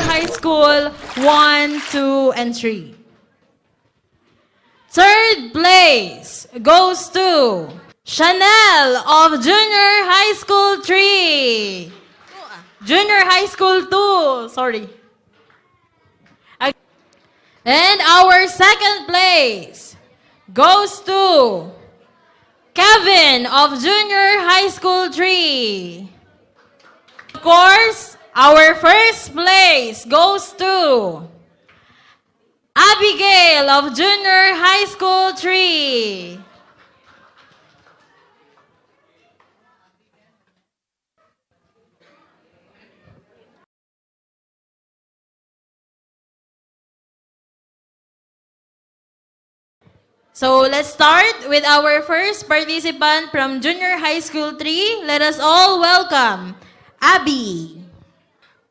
High School 1, 2, and 3. Third place goes to Chanel of Junior High School 3. Junior High School 2, sorry. And our second place goes to Kevin of Junior High School 3. Of course, our first place goes to Abigail of Junior High School 3. So let's start with our first participant from Junior High School 3. Let us all welcome Abby.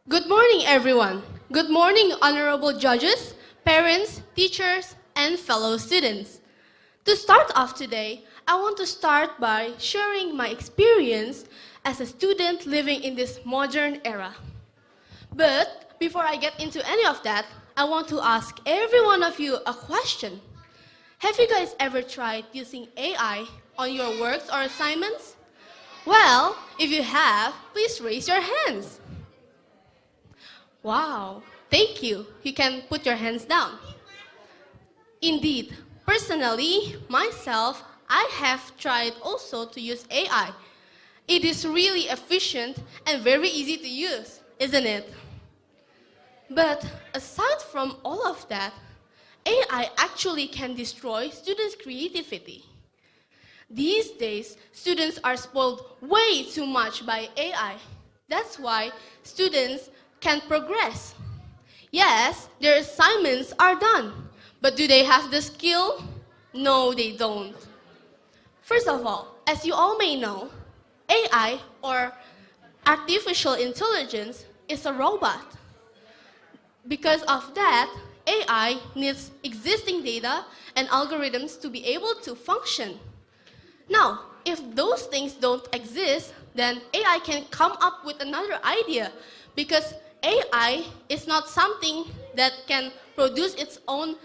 Good morning, everyone. Good morning, honorable judges, parents, teachers, and fellow students. To start off today, I want to start by sharing my experience as a student living in this modern era. But before I get into any of that, I want to ask every one of you a question. Have you guys ever tried using AI on your works or assignments? Well, if you have, please raise your hands. Wow, thank you. You can put your hands down. Indeed, personally, myself, I have tried also to use AI. It is really efficient and very easy to use, isn't it? But aside from all of that, AI actually can destroy students' creativity. These days, students are spoiled way too much by AI. That's why students can't progress. Yes, their assignments are done, but do they have the skill? No, they don't. First of all, as you all may know, AI, or artificial intelligence, is a robot. Because of that, AI needs existing data and algorithms to be able to function. Now, if those things don't exist, then AI can come up with another idea, because AI is not something that can produce its own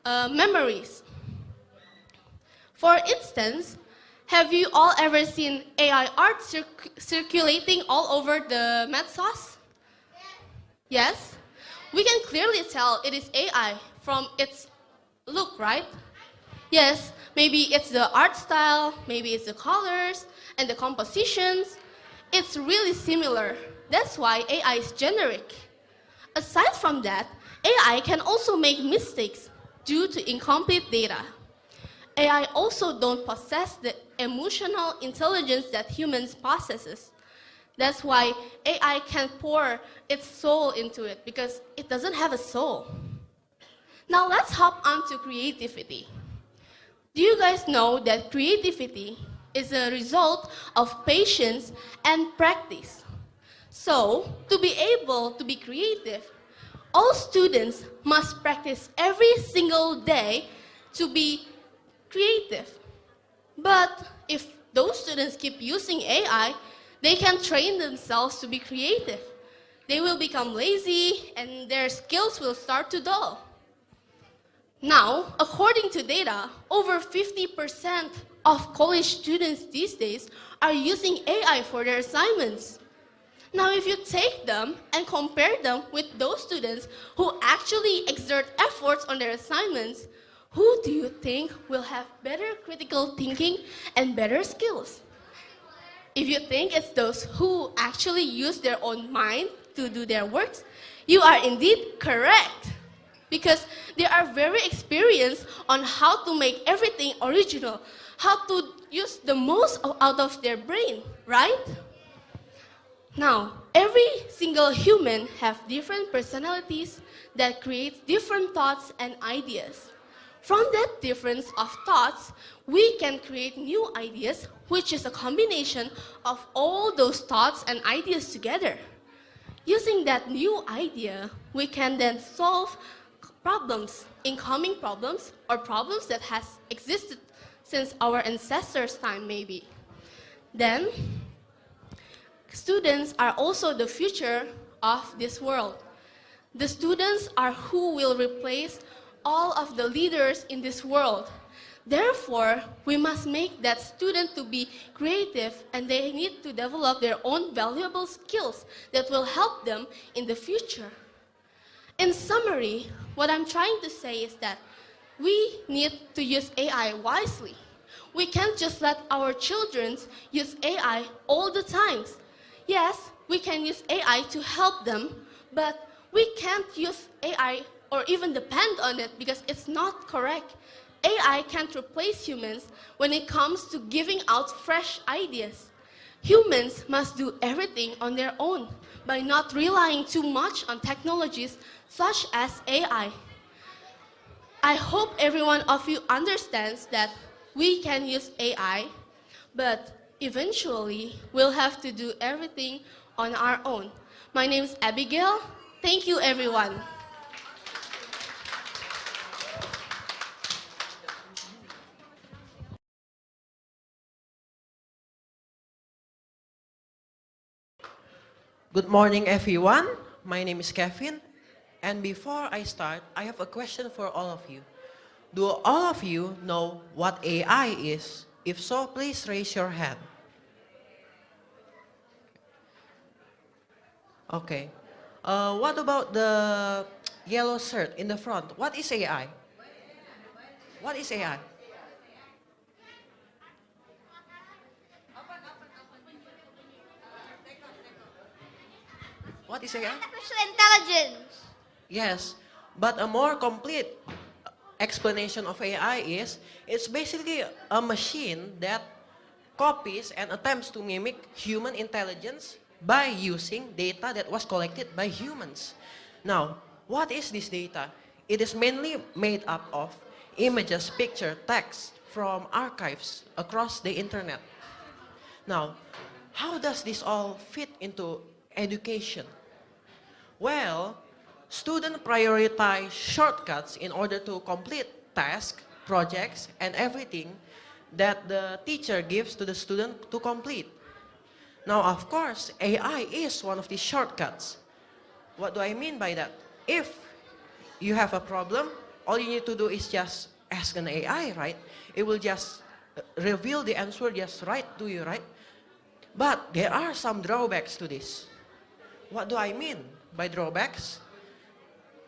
memories. For instance, have you all ever seen AI art circulating all over the Medsauce? Yes? We can clearly tell it is AI from its look, right? Yes, maybe it's the art style, maybe it's the colors and the compositions. It's really similar. That's why AI is generic. Aside from that, AI can also make mistakes due to incomplete data. AI also don't possess the emotional intelligence that humans possesses. That's why AI can pour its soul into it, because it doesn't have a soul. Now let's hop on to creativity. Do you guys know that creativity is a result of patience and practice? So, to be able to be creative, all students must practice every single day to be creative. But if those students keep using AI, they can train themselves to be creative. They will become lazy and their skills will start to dull. Now, according to data, over 50% of college students these days are using AI for their assignments. Now, if you take them and compare them with those students who actually exert efforts on their assignments, who do you think will have better critical thinking and better skills? If you think it's those who actually use their own mind to do their works, you are indeed correct. Because they are very experienced on how to make everything original, how to use the most out of their brain, right? Now, every single human have different personalities that create different thoughts and ideas. From that difference of thoughts, we can create new ideas, which is a combination of all those thoughts and ideas together. Using that new idea, we can then solve problems, incoming problems, or problems that has existed since our ancestors' time maybe. Then, students are also the future of this world. The students are who will replace all of the leaders in this world. Therefore, we must make that student to be creative, and they need to develop their own valuable skills that will help them in the future. In summary, what I'm trying to say is that we need to use AI wisely. We can't just let our children use AI all the times. Yes, we can use AI to help them, but we can't use AI or even depend on it because it's not correct. AI can't replace humans when it comes to giving out fresh ideas. Humans must do everything on their own by not relying too much on technologies such as AI. I hope every one of you understands that we can use AI, but eventually we'll have to do everything on our own. My name is Abigail. Thank you, everyone. Good morning, everyone. My name is Kevin. And before I start, I have a question for all of you. Do all of you know what AI is? If so, please raise your hand. Okay. What about the yellow shirt in the front? What is AI? What is AI? What is AI? Artificial intelligence. Yes, but a more complete explanation of AI is it's basically a machine that copies and attempts to mimic human intelligence by using data that was collected by humans. Now, what is this data? It is mainly made up of images, picture, text from archives across the internet. Now, how does this all fit into education? Well, students prioritize shortcuts in order to complete tasks, projects, and everything that the teacher gives to the student to complete. Now, of course, AI is one of these shortcuts. What do I mean by that? If you have a problem, all you need to do is just ask an AI, right? It will just reveal the answer just right to you, right? But there are some drawbacks to this. What do I mean by drawbacks?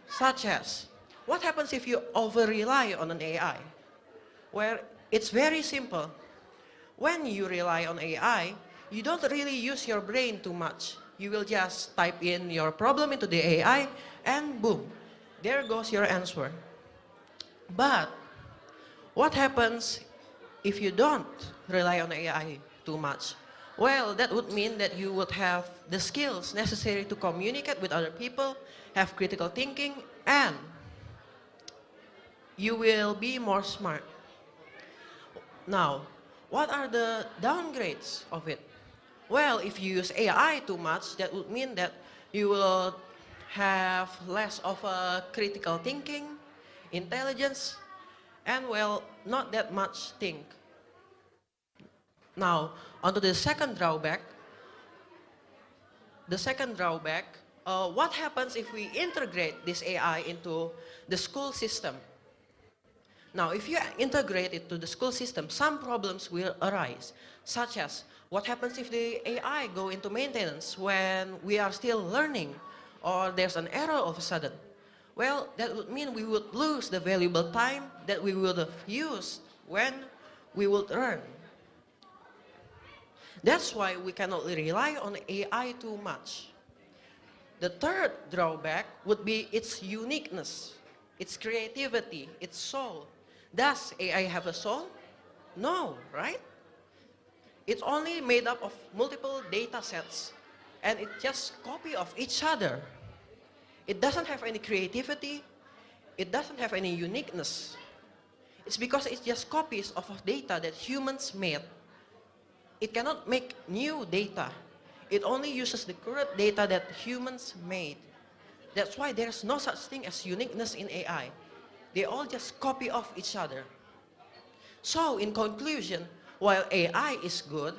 Such as, what happens if you over-rely on an AI? Well, it's very simple. When you rely on AI, you don't really use your brain too much. You will just type in your problem into the AI and boom, there goes your answer. But what happens if you don't rely on AI too much? Well, that would mean that you would have the skills necessary to communicate with other people, have critical thinking, and you will be more smart. Now, what are the downgrades of it? Well, if you use AI too much, that would mean that you will have less of a critical thinking, intelligence, and well, not that much think. Now, onto the second drawback. The second drawback, what happens if we integrate this AI into the school system? Now, if you integrate it to the school system, some problems will arise, such as what happens if the AI go into maintenance when we are still learning, or there's an error all of a sudden? Well, that would mean we would lose the valuable time that we would have used when we would learn. That's why we cannot rely on AI too much. The third drawback would be its uniqueness, its creativity, its soul. Does AI have a soul? No, right? It's only made up of multiple data sets, and it just copy of each other. It doesn't have any creativity, it doesn't have any uniqueness. It's because it just copies of data that humans made. It cannot make new data. It only uses the current data that humans made. That's why there's no such thing as uniqueness in AI. They all just copy off each other. So, in conclusion, while AI is good,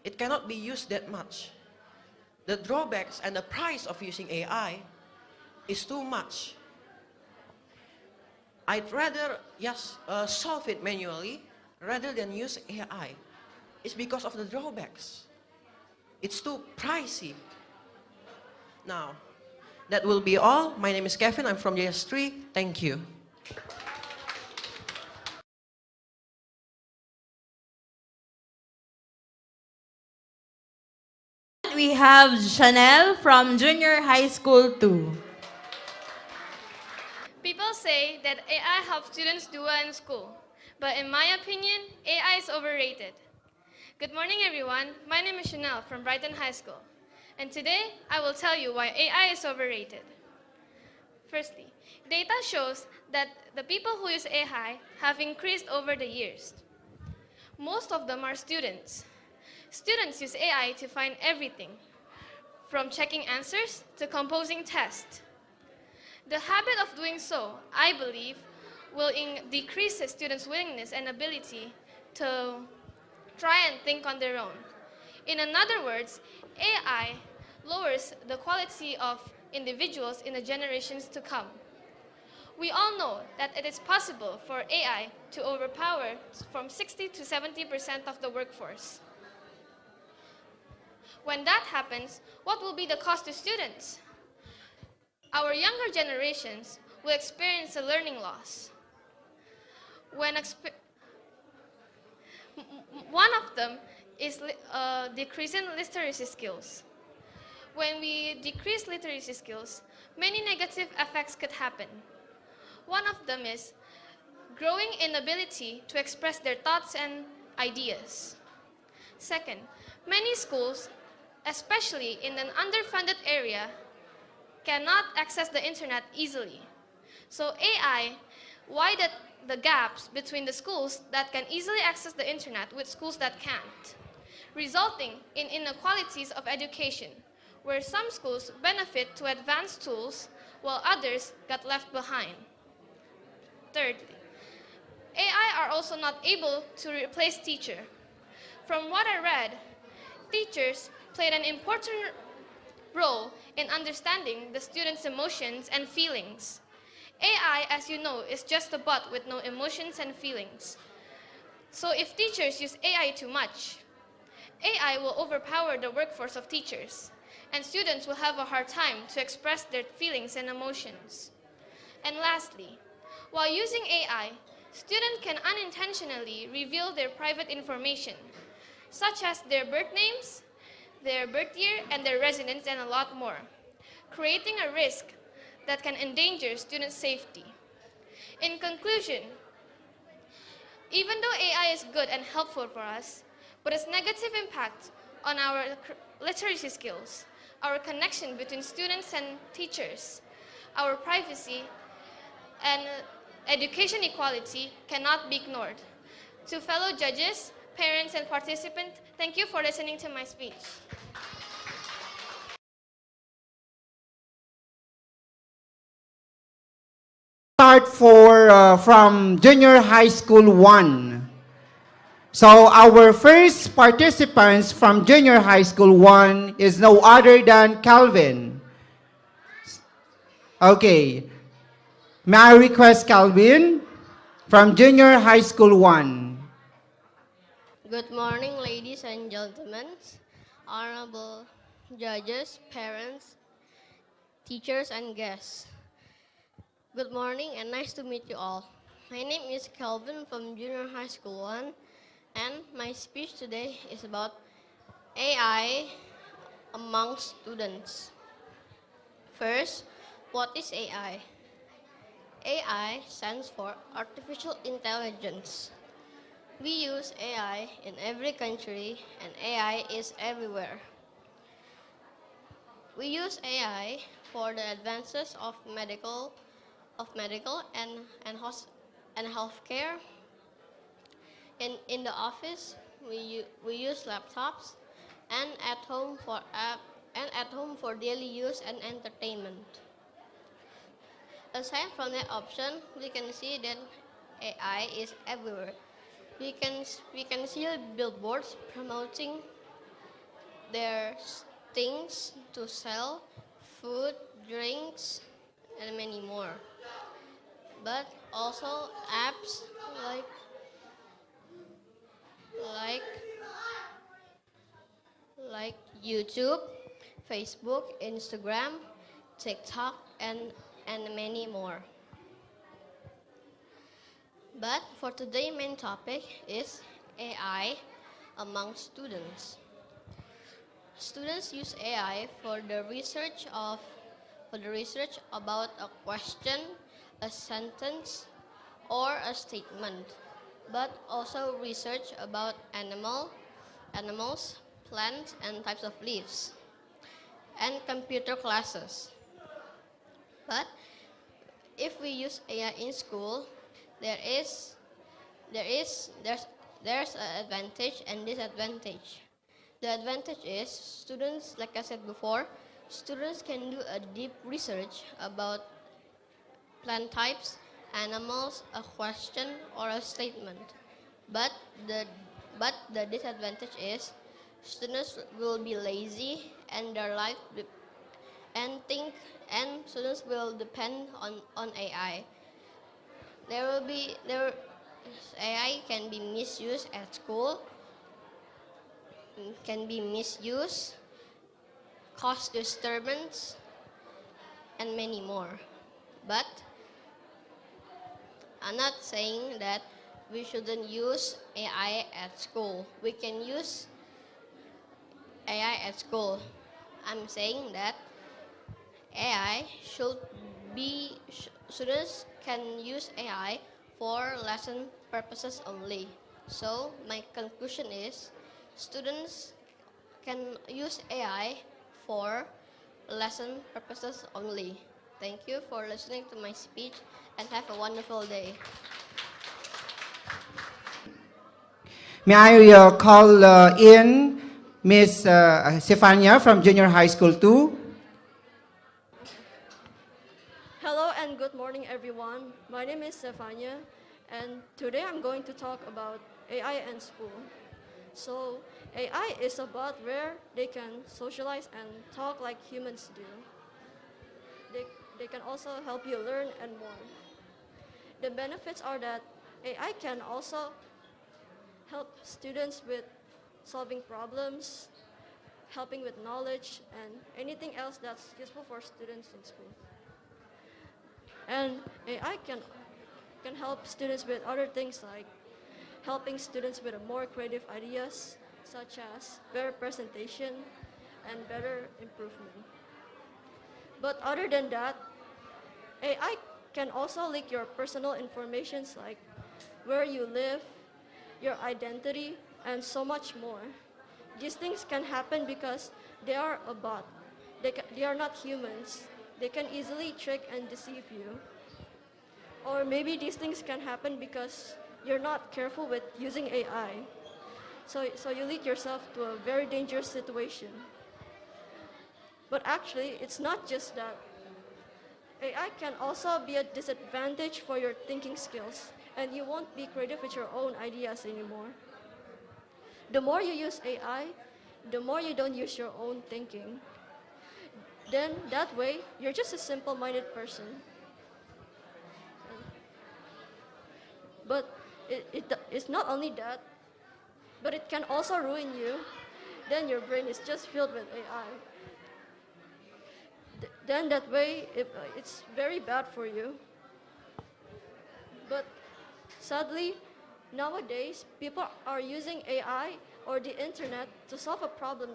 it cannot be used that much. The drawbacks and the price of using AI is too much. I'd rather just solve it manually rather than use AI. It's because of the drawbacks. It's too pricey. Now, that will be all. My name is Kevin. I'm from JS3. Thank you. We have Chanel from Junior High School 2. People say that AI helps students do well in school, but in my opinion, AI is overrated. Good morning, everyone. My name is Chanel from Brighten High School, and today I will tell you why AI is overrated. Firstly, data shows that the people who use AI have increased over the years. Most of them are students. Students use AI to find everything, from checking answers to composing tests. The habit of doing so, I believe, will decrease the students' willingness and ability to try and think on their own. In other words, AI lowers the quality of individuals in the generations to come. We all know that it is possible for AI to overpower from 60 to 70% of the workforce. When that happens, what will be the cost to students? Our younger generations will experience a learning loss. One of them is decrease in literacy skills. When we decrease literacy skills, many negative effects could happen. One of them is growing inability to express their thoughts and ideas. Second, many schools, especially in an underfunded area, cannot access the internet easily. So AI widened the gaps between the schools that can easily access the internet with schools that can't, resulting in inequalities of education, where some schools benefit to advanced tools while others got left behind. Thirdly, AI are also not able to replace teacher. From what I read, teachers played an important role in understanding the students' emotions and feelings. AI, as you know, is just a bot with no emotions and feelings. So if teachers use AI too much, AI will overpower the workforce of teachers, and students will have a hard time to express their feelings and emotions. And lastly, while using AI, students can unintentionally reveal their private information, such as their birth names, their birth year, and their residence, and a lot more, creating a risk that can endanger student safety. In conclusion, even though AI is good and helpful for us, but its negative impact on our literacy skills, our connection between students and teachers, our privacy, and education equality cannot be ignored. To fellow judges, parents, and participants, thank you for listening to my speech. Start from Junior High School 1. So our first participants from Junior High School 1 is no other than Calvin. Okay. May I request Calvin from Junior High School 1. Good morning, ladies and gentlemen, honorable judges, parents, teachers, and guests. Good morning and nice to meet you all. My name is Calvin from Junior High School 1, and my speech today is about AI among students. First, what is AI? AI stands for Artificial Intelligence. We use AI in every country, and AI is everywhere. We use AI for the advances of medical and healthcare. In the office, we use laptops, and at home for daily use and entertainment. Aside from that option, we can see that AI is everywhere. We can see billboards promoting their things to sell, food, drinks, and many more. But also apps like like like YouTube, Facebook, Instagram, TikTok, and many more. But for today's main topic is AI among students. Students use AI for the research about a question, a sentence, or a statement, but also research about animals, plants, and types of leaves, and computer classes. But if we use AI in school, there's an advantage and disadvantage. The advantage is students, like I said before, students can do a deep research about plant types, animals, a question, or a statement. But the disadvantage is students will be lazy and their life and students will depend on AI. AI can be misused at school, can be misused, cause disturbance, and many more. But I'm not saying that we shouldn't use AI at school. We can use AI at school. I'm saying that students can use AI for lesson purposes only. So my conclusion is students can use AI for lesson purposes only. Thank you for listening to my speech and have a wonderful day. May I call in Miss Stefania from Junior High School 2? Hello and good morning, everyone. My name is Stefania, and today I'm going to talk about AI and school. So, AI is a bot where they can socialize and talk like humans do. They can also help you learn and more. The benefits are that AI can also help students with solving problems, helping with knowledge, and anything else that's useful for students in school. And AI can help students with other things like helping students with more creative ideas, such as better presentation and better improvement. But other than that, AI can also leak your personal information like where you live, your identity, and so much more. These things can happen because they are a bot. They are not humans. They can easily trick and deceive you. Or maybe these things can happen because you're not careful with using AI. So you lead yourself to a very dangerous situation. But actually, it's not just that. AI can also be a disadvantage for your thinking skills, and you won't be creative with your own ideas anymore. The more you use AI, the more you don't use your own thinking. Then that way, you're just a simple-minded person. But it's not only that, but it can also ruin you. Then your brain is just filled with AI. Then that way, it's very bad for you. But sadly, nowadays, people are using AI or the internet to solve a problem.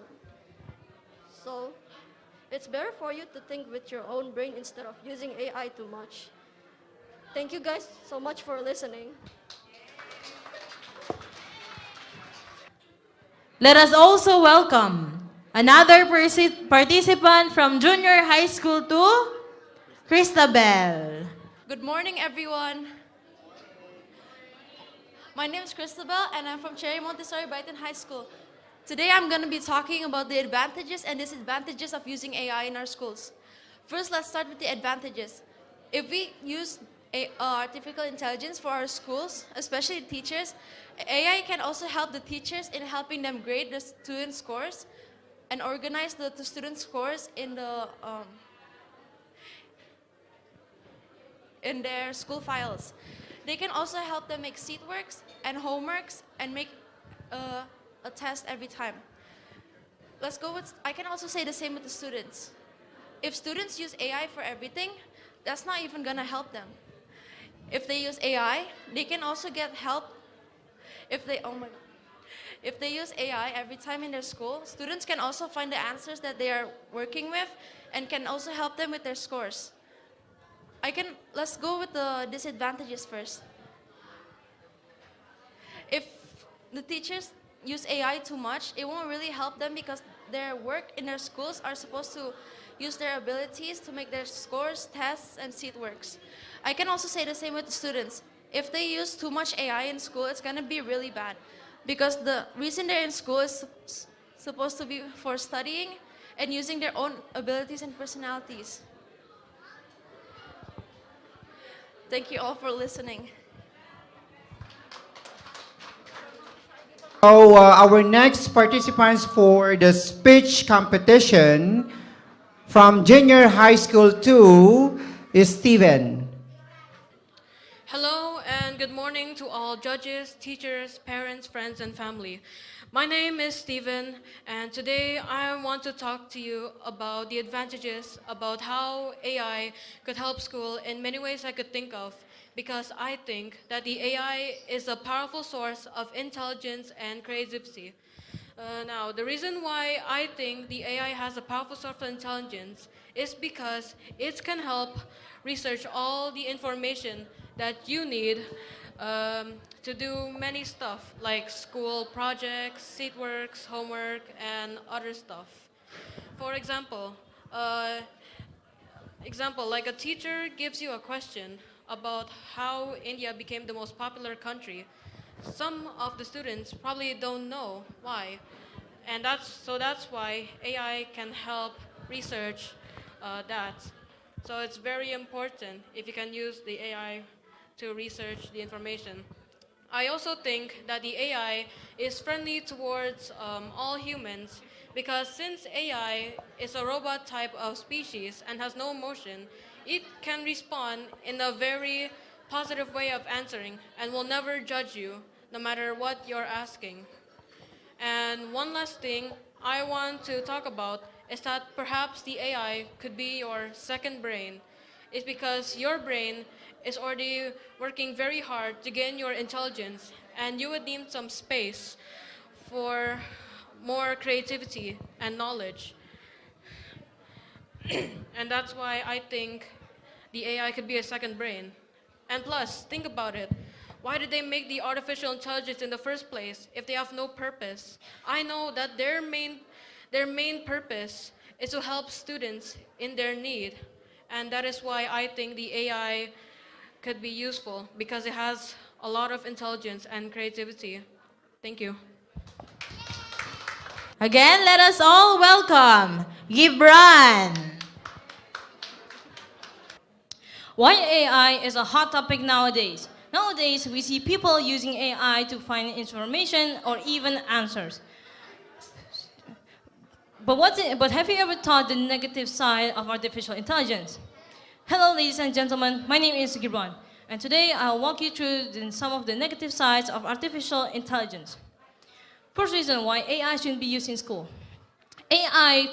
So it's better for you to think with your own brain instead of using AI too much. Thank you guys so much for listening. Let us also welcome another participant from Junior High School 2, Christabel. Good morning, everyone. My name is Christabel, and I'm from Cherry Montessori Brighten High School. Today, I'm going to be talking about the advantages and disadvantages of using AI in our schools. First, let's start with the advantages. If we use artificial intelligence for our schools, especially teachers, AI can also help the teachers in helping them grade the student scores and organize the student scores in the in their school files. They can also help them make seat works and homeworks and make a test every time. I can also say the same with the students. If students use AI for everything, that's not even gonna help them. If they use AI, they can also get help. If they use AI every time in their school, students can also find the answers that they are working with and can also help them with their scores. Let's go with the disadvantages first. If the teachers use AI too much, it won't really help them because their work in their schools are supposed to use their abilities to make their scores, tests, and seat works. I can also say the same with the students. If they use too much AI in school, it's gonna be really bad because the reason they're in school is supposed to be for studying and using their own abilities and personalities. Thank you all for listening. So our next participants for the speech competition from Junior High School 2 is Steven. Hello and good morning to all judges, teachers, parents, friends, and family. My name is Steven, and today I want to talk to you about the advantages about how AI could help school in many ways I could think of, because I think that the AI is a powerful source of intelligence and creativity. Now, the reason why I think the AI has a powerful source of intelligence is because it can help research all the information that you need to do many stuff like school projects, seat works, homework, and other stuff. For example, like a teacher gives you a question about how India became the most popular country. Some of the students probably don't know why, and that's why AI can help research that. So it's very important if you can use the AI to research the information. I also think that the AI is friendly towards all humans because since AI is a robot type of species and has no emotion, it can respond in a very positive way of answering and will never judge you no matter what you're asking. And one last thing I want to talk about is that perhaps the AI could be your second brain. It's because your brain is already working very hard to gain your intelligence, and you would need some space for more creativity and knowledge. And that's why I think the AI could be a second brain. And plus, think about it. Why did they make the artificial intelligence in the first place if they have no purpose? I know that their main purpose is to help students in their need. And that is why I think the AI could be useful, because it has a lot of intelligence and creativity. Thank you. Again, let us all welcome Gibran. Why AI is a hot topic nowadays? Nowadays, we see people using AI to find information or even answers. But have you ever thought the negative side of artificial intelligence? Hello, ladies and gentlemen. My name is Gibran, and today I'll walk you through some of the negative sides of artificial intelligence. First reason why AI shouldn't be used in school. AI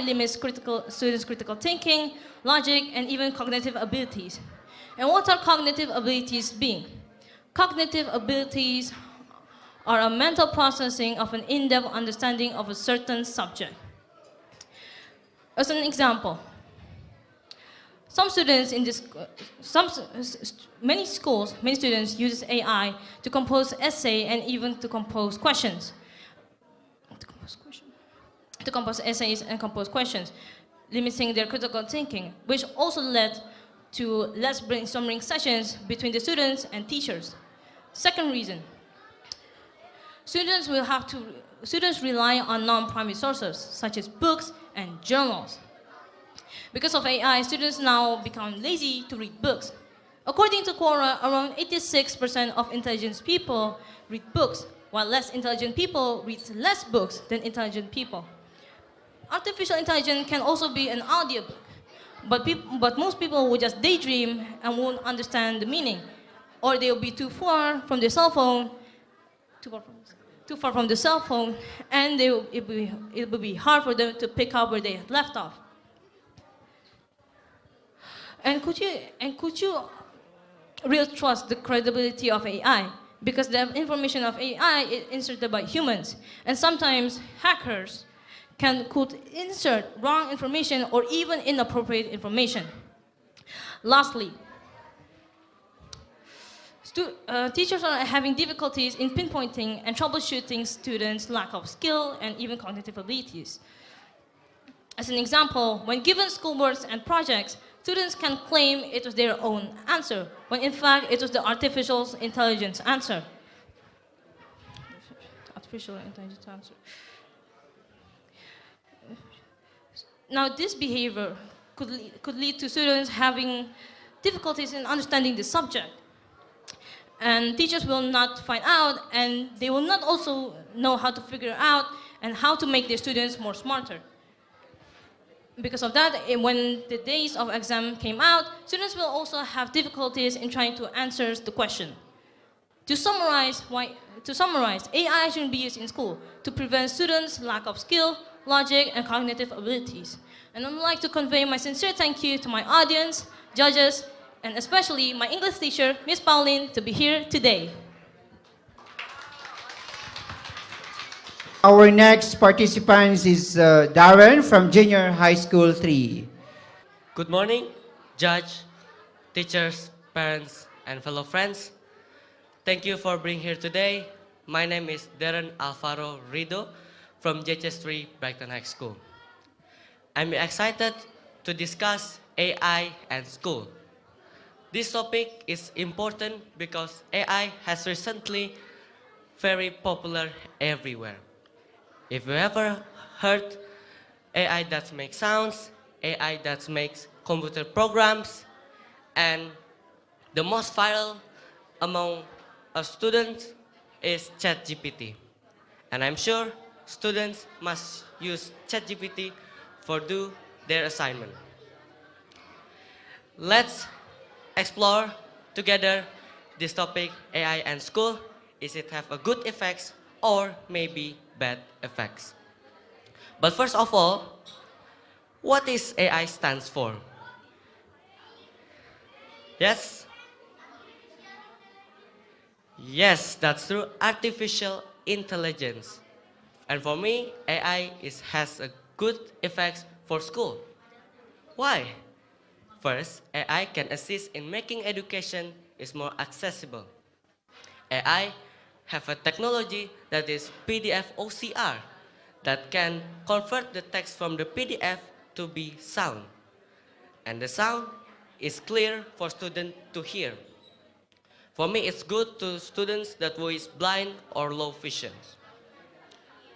limits students' critical thinking, logic, and even cognitive abilities. And what are cognitive abilities being? Cognitive abilities are a mental processing of an in-depth understanding of a certain subject. As an example, many students use AI to compose essay and even to compose questions. To compose essays and compose questions, limiting their critical thinking, which also led to less brainstorming sessions between the students and teachers. Second reason, students rely on non-primary sources such as books and journals. Because of AI, students now become lazy to read books. According to Quora, around 86% of intelligent people read books, while less intelligent people read less books than intelligent people. Artificial intelligence can also be an audiobook. But most people will just daydream and won't understand the meaning. Or they'll be too far from their cell phone, too far from the cell phone, and it will be hard for them to pick up where they had left off. And could you really trust the credibility of AI? Because the information of AI is inserted by humans, and sometimes hackers could insert wrong information or even inappropriate information. Lastly, teachers are having difficulties in pinpointing and troubleshooting students' lack of skill and even cognitive abilities. As an example, when given schoolworks and projects, students can claim it was their own answer, when in fact it was the artificial intelligence answer. Artificial intelligence answer. Now, this behavior could lead to students having difficulties in understanding the subject. And teachers will not find out, and they will not also know how to figure out and how to make their students more smarter. Because of that, when the days of exam came out, students will also have difficulties in trying to answer the question. To summarize, AI shouldn't be used in school to prevent students' lack of skill, logic, and cognitive abilities. And I'd like to convey my sincere thank you to my audience, judges, and especially my English teacher, Miss Pauline, to be here today. Our next participant is Darren from Junior High School 3. Good morning, judge, teachers, parents, and fellow friends. Thank you for being here today. My name is Darren Alvaro Rido from JHS3 Brighten High School. I'm excited to discuss AI and school. This topic is important because AI has recently very popular everywhere. If you ever heard AI that makes sounds, AI that makes computer programs, and the most viral among students is ChatGPT. And I'm sure students must use ChatGPT for do their assignment. Let's explore together this topic, AI and school. Is it have a good effects or maybe bad effects? But first of all, what is AI stands for? Yes? Yes, that's true. Artificial intelligence. And for me, AI has a good effects for school. Why? First, AI can assist in making education is more accessible. AI have a technology that is PDF OCR that can convert the text from the PDF to be sound. And the sound is clear for students to hear. For me, it's good to students that who is blind or low vision.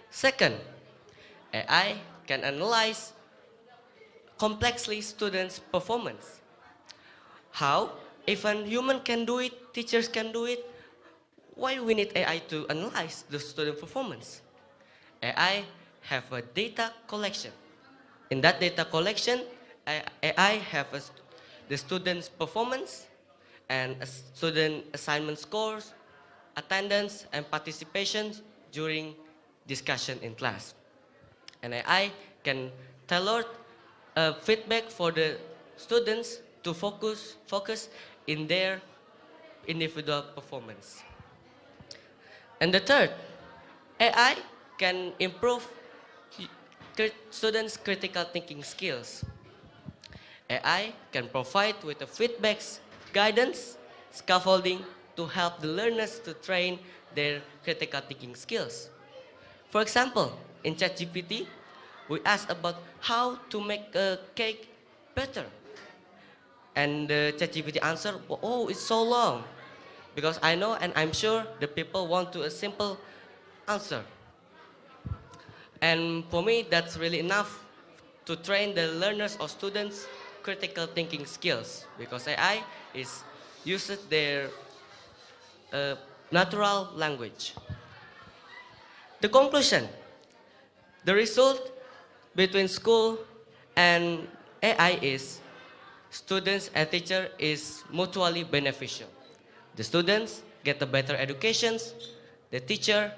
Second, AI can analyze complexly students' performance. How? If a human can do it, teachers can do it, why we need AI to analyze the student performance? AI have a data collection. In that data collection, AI have the student's performance and student assignment scores, attendance, and participation during discussion in class. And AI can tailor feedback for the students to focus in their individual performance. And the third, AI can improve students' critical thinking skills. AI can provide with the feedbacks, guidance, scaffolding to help the learners to train their critical thinking skills. For example, in ChatGPT, we asked about how to make a cake better. And the ChatGPT answered, oh, it's so long. Because I know and I'm sure the people want to a simple answer. And for me, that's really enough to train the learners or students' critical thinking skills. Because AI uses their natural language. The conclusion, the result between school and AI is students and teacher is mutually beneficial. The students get a better education, the teacher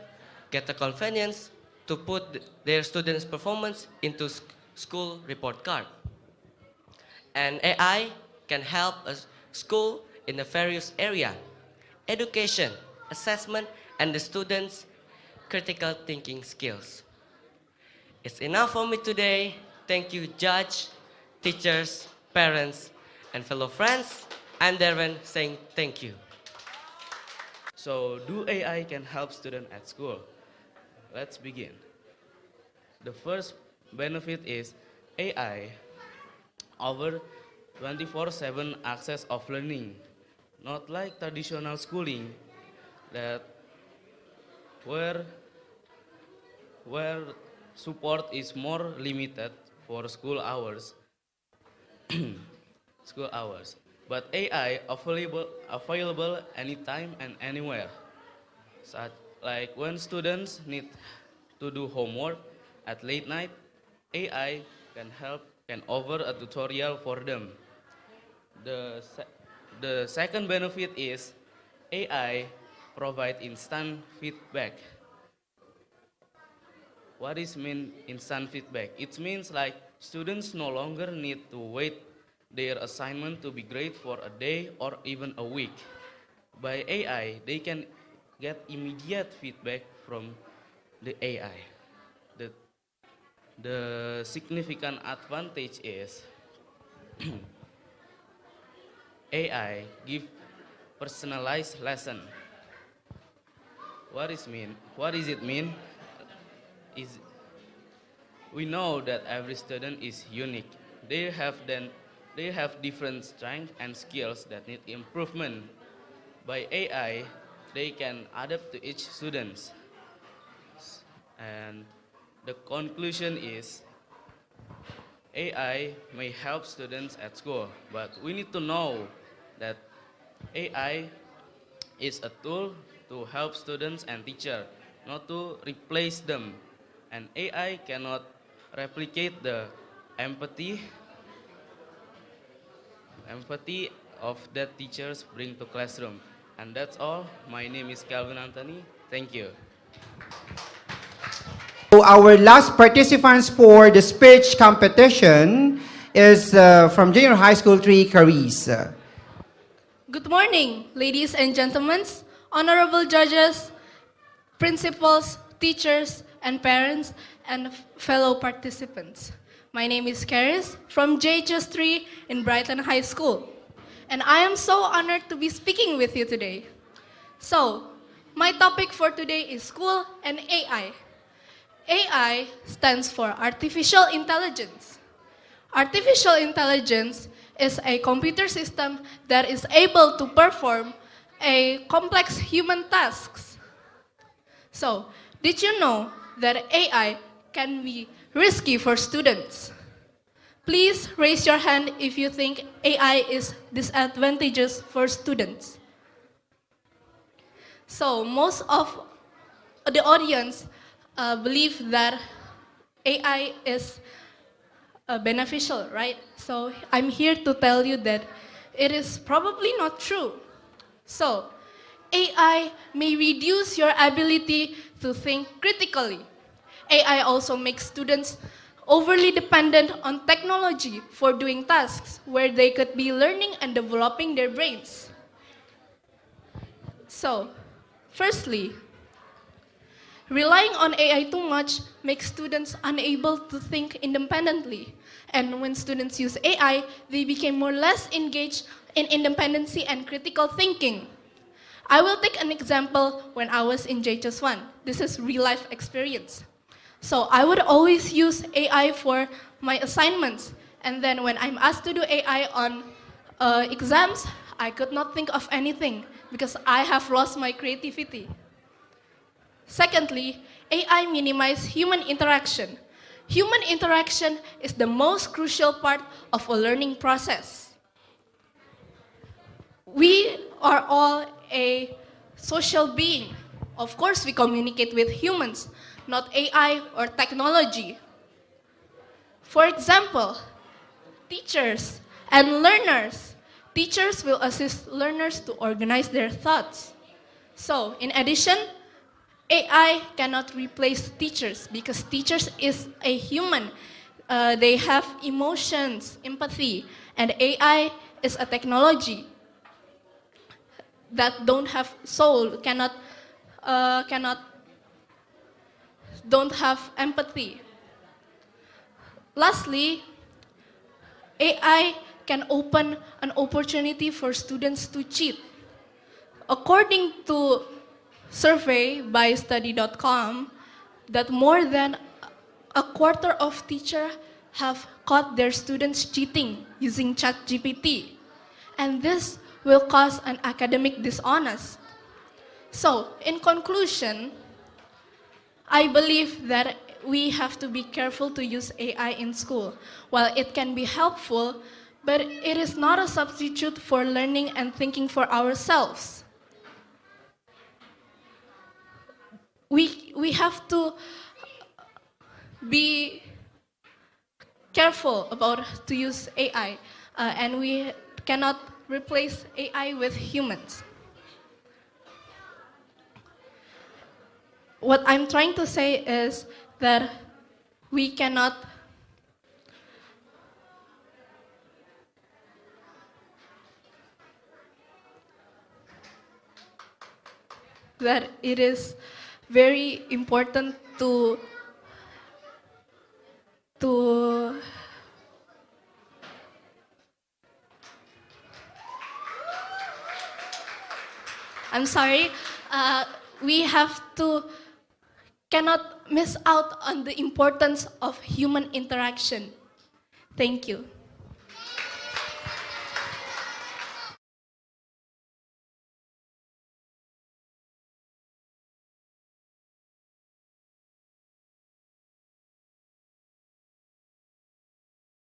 get the convenience to put their students' performance into school report card. And AI can help a school in the various area, education, assessment, and the students' critical thinking skills. It's enough for me today. Thank you, judge, teachers, parents, and fellow friends. I'm Darren saying thank you. So, do AI can help students at school? Let's begin. The first benefit is AI over 24/7 access of learning, not like traditional schooling that where support is more limited for school hours. School hours. But AI available anytime and anywhere. Such like when students need to do homework at late night, AI can offer a tutorial for them. The second benefit is AI provide instant feedback. What is mean instant feedback? It means like students no longer need to wait their assignment to be graded for a day or even a week. By AI, they can get immediate feedback from the AI. The significant advantage is AI give personalized lesson. What is it mean? We know that every student is unique. They have different strengths and skills that need improvement. By AI, they can adapt to each student. And the conclusion is AI may help students at school, but we need to know that AI is a tool to help students and teachers, not to replace them. And AI cannot replicate the empathy of that teachers bring to classroom. And that's all. My name is Calvin Anthony. Thank you. So our last participants for the speech competition is from Junior High School 3, Caris. Good morning, ladies and gentlemen, honorable judges, principals, teachers, and parents, and fellow participants. My name is Caris from JHS 3 in Brighten High School, and I am so honored to be speaking with you today. So, my topic for today is school and AI. AI stands for Artificial Intelligence. Artificial intelligence is a computer system that is able to perform a complex human tasks. So, did you know that AI can be risky for students? Please raise your hand if you think AI is disadvantageous for students. So, most of the audience believe that AI is beneficial, right? So I'm here to tell you that it is probably not true. So AI may reduce your ability to think critically. AI also makes students overly dependent on technology for doing tasks where they could be learning and developing their brains. So, firstly, relying on AI too much makes students unable to think independently. And when students use AI, they become more or less engaged in independency and critical thinking. I will take an example when I was in JHS 1. This is real-life experience. So I would always use AI for my assignments. And then when I'm asked to do AI on exams, I could not think of anything because I have lost my creativity. Secondly, AI minimizes human interaction. Human interaction is the most crucial part of a learning process. We are all a social being. Of course, we communicate with humans, not AI or technology. For example, teachers And learners. Teachers will assist learners to organize their thoughts. So, in addition, AI cannot replace teachers because teachers is a human. They have emotions, empathy, and AI is a technology that don't have soul, don't have empathy. Lastly, AI can open an opportunity for students to cheat. According to survey by study.com, that more than a quarter of teachers have caught their students cheating using ChatGPT. And this will cause an academic dishonest. So, in conclusion, I believe that we have to be careful to use AI in school. While it can be helpful, but it is not a substitute for learning and thinking for ourselves. We have to be careful about to use AI, and we cannot replace AI with humans. What I'm trying to say is that we cannot that it is very important to I'm sorry, we have to cannot miss out on the importance of human interaction. Thank you.